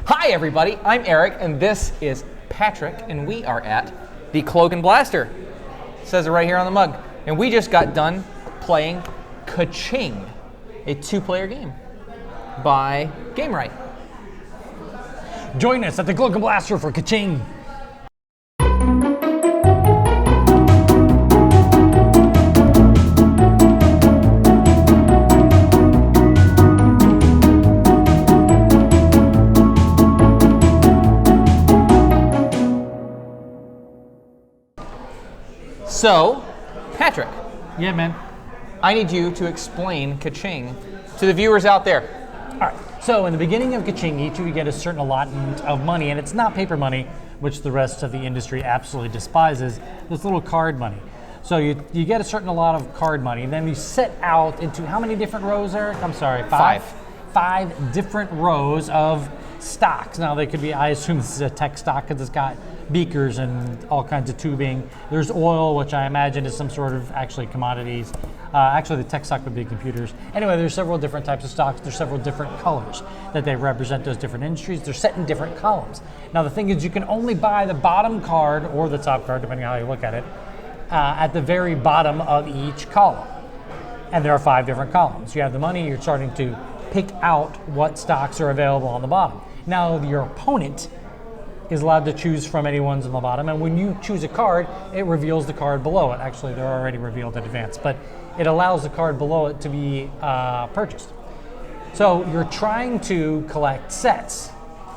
Hi everybody, I'm Eric and this is Patrick and we are at the Cloak and Blaster. It says it right here on the mug. And we just got done playing Ka-Ching, a 2-player game by Gamewright. Join us at the Cloak and Blaster for Ka-Ching. So, Patrick. Yeah, man. I need you to explain Ka-Ching to the viewers out there. All right. So in the beginning of Ka-Ching, each of you get a certain allotment of money, and it's not paper money, which the rest of the industry absolutely despises. It's little card money. So you get a certain lot of card money, and then you set out into how many different rows, Eric? I'm sorry, five. Five different rows of stocks. Now they could be, I assume this is a tech stock because it's got beakers and all kinds of tubing. There's oil, which I imagine is some sort of actually commodities. Actually, the tech stock would be computers. Anyway, there's several different types of stocks. There's several different colors that they represent those different industries. They're set in different columns. Now, the thing is, you can only buy the bottom card or the top card, depending on how you look at it, at the very bottom of each column. And there are 5 different columns. You have the money, you're starting to pick out what stocks are available on the bottom. Now, your opponent is allowed to choose from any ones on the bottom, and when you choose a card, it reveals the card below it. Actually, they're already revealed in advance, but it allows the card below it to be purchased. So you're trying to collect sets,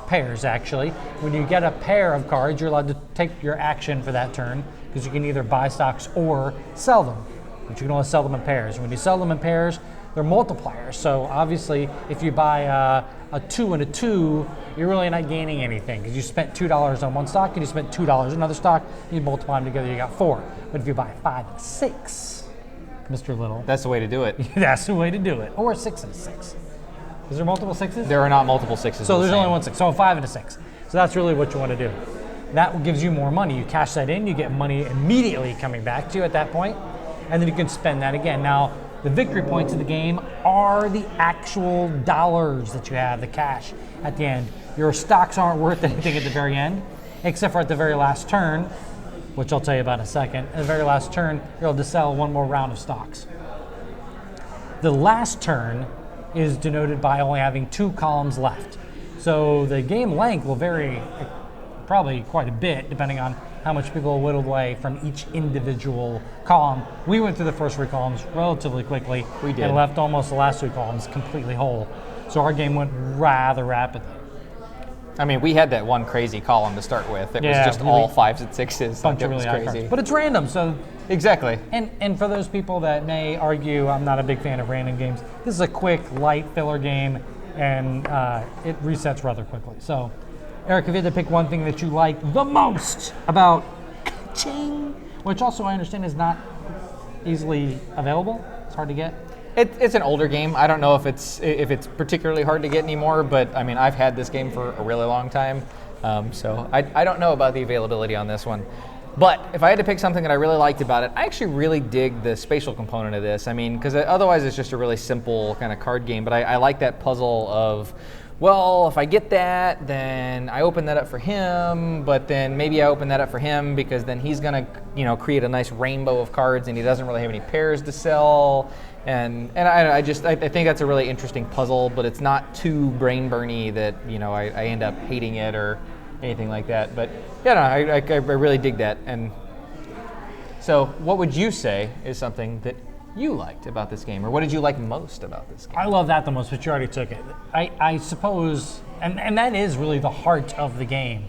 pairs actually. When you get a pair of cards, you're allowed to take your action for that turn, because you can either buy stocks or sell them, but you can only sell them in pairs. When you sell them in pairs, they're multipliers. So obviously, if you buy a 2 and a 2, you're really not gaining anything because you spent $2 on one stock and you spent $2 on another stock. You multiply them together, you got 4. But if you buy 5 and a 6, Mr. Little, That's the way to do it. that's the way to do it. Or a 6 and a 6. Is there multiple 6s? There are not multiple 6s. So there's only one 6. So a 5 and a 6. So that's really what you want to do. That gives you more money. You cash that in, you get money immediately coming back to you at that point, and then you can spend that again. Now, the victory points of the game are the actual dollars that you have, the cash at the end. Your stocks aren't worth anything at the very end, except for at the very last turn, which I'll tell you about in a second. At the very last turn, you're able to sell one more round of stocks. The last turn is denoted by only having 2 columns left. So the game length will vary probably quite a bit depending on how much people whittled away from each individual column. We went through the first 3 columns relatively quickly. We did. And left almost the last 2 columns completely whole. So our game went rather rapidly. I mean, we had that one crazy column to start with. It was just really all 5s and 6s. Bunch of It was really high crazy. cards. But it's random, so. Exactly. And for those people that may argue I'm not a big fan of random games, this is a quick, light filler game, and it resets rather quickly. So, Eric, if you had to pick one thing that you like the most about Ka-Ching, which also I understand is not easily available, it's hard to get. It's an older game. I don't know if it's particularly hard to get anymore, but I mean, I've had this game for a really long time, so I don't know about the availability on this one. But if I had to pick something that I really liked about it, I actually really dig the spatial component of this. I mean, because otherwise it's just a really simple kind of card game, but I like that puzzle of, well, if I get that, then I open that up for him, but then maybe I open that up for him because then he's gonna, create a nice rainbow of cards and he doesn't really have any pairs to sell. And I think that's a really interesting puzzle, but it's not too brain burny that, I end up hating it or anything like that. But yeah, no, I really dig that. And so what would you say is something that you liked about this game, or what did you like most about this game? I love that the most, but you already took it. I suppose, and that is really the heart of the game.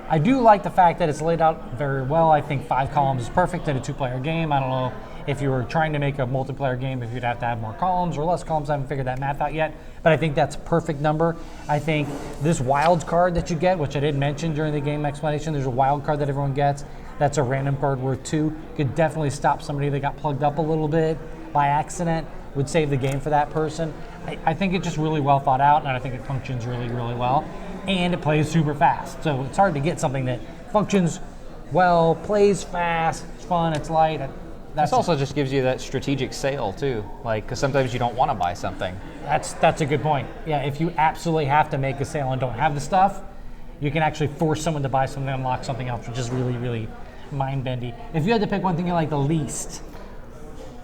I do like the fact that it's laid out very well. I think 5 columns is perfect in a 2-player game. I don't know if you were trying to make a multiplayer game, if you'd have to have more columns or less columns. I haven't figured that math out yet, but I think that's a perfect number. I think this wild card that you get, which I did mention during the game explanation, there's a wild card that everyone gets. That's a random card worth 2. Could definitely stop somebody that got plugged up a little bit by accident, would save the game for that person. I think it's just really well thought out, and I think it functions really, really well. And it plays super fast. So it's hard to get something that functions well, plays fast, it's fun, it's light. This also just gives you that strategic sale too, like because sometimes you don't want to buy something. That's a good point. Yeah, if you absolutely have to make a sale and don't have the stuff, you can actually force someone to buy something and unlock something else, which is really, really mind-bendy. If you had to pick one thing you like the least.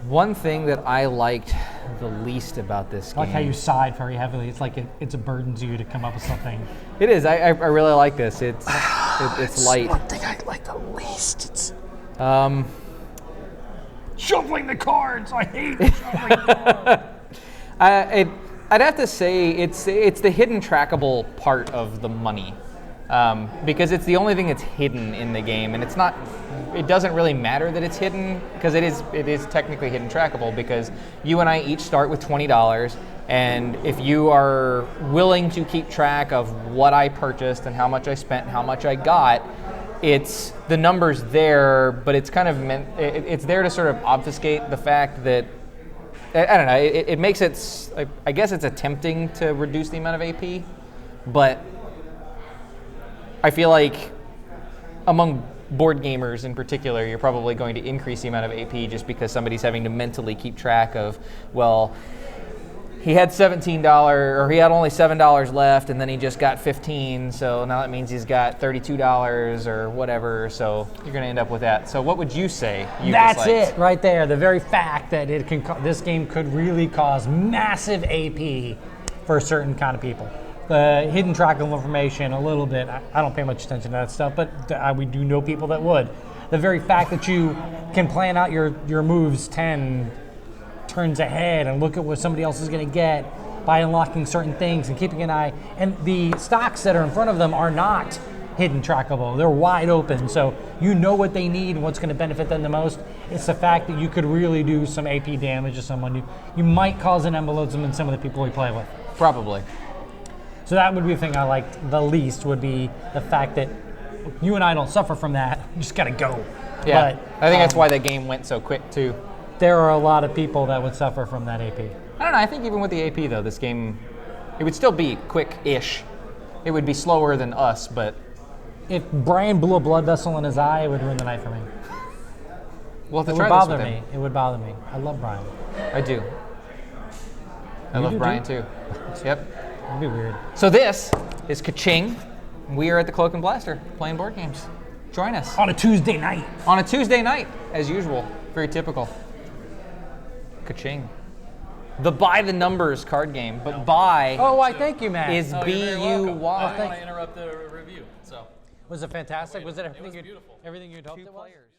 One thing that I liked the least about this game. I like how you sighed very heavily. It's like it's a burden to you to come up with something. It is. I really like this. It's light. One thing I like the least. It's shuffling the cards. I hate shuffling cards. I'd have to say it's the hidden trackable part of the money, because it's the only thing that's hidden in the game, and it's not. It doesn't really matter that it's hidden because it is technically hidden trackable because you and I each start with $20, and if you are willing to keep track of what I purchased and how much I spent and how much I got, it's the numbers there, but it's kind of it's there to sort of obfuscate the fact that I don't know. It makes it. I guess it's attempting to reduce the amount of AP, but I feel like among board gamers in particular, you're probably going to increase the amount of AP just because somebody's having to mentally keep track of, well, he had $17 or he had only $7 left and then he just got 15, so now that means he's got $32 or whatever, so you're going to end up with that. So what would you say you That's disliked? it right there. The very fact that it can this game could really cause massive AP for a certain kind of people. The hidden trackable information, a little bit. I don't pay much attention to that stuff, but we do know people that would. The very fact that you can plan out your moves 10 turns ahead and look at what somebody else is going to get by unlocking certain things and keeping an eye. And the stocks that are in front of them are not hidden trackable. They're wide open, so you know what they need and what's going to benefit them the most. It's the fact that you could really do some AP damage to someone. You might cause an embolism in some of the people we play with. Probably. So that would be the thing I liked the least, would be the fact that you and I don't suffer from that. You just got to go. Yeah, But, I think that's why the game went so quick too. there are a lot of people that would suffer from that AP. I don't know, I think even with the AP though, this game, it would still be quick-ish. It would be slower than us, but... If Brian blew a blood vessel in his eye, it would ruin the night for me. We'll have It to would try this bother with me. him. It would bother me. I love Brian. I do. I You love do Brian too? too. Yep. It'd be weird. So this is Ka-Ching. We are at the Cloak and Blaster playing board games. Join us. On a Tuesday night. On a Tuesday night, as usual. Very typical. Ka-Ching. The by the numbers card game, but by Oh, why? Thank you, Matt. is Oh, you're very welcome. B-U-Y. I don't want to interrupt the review. So Was it fantastic? Was it everything was you beautiful. everything you'd hoped it was? Players.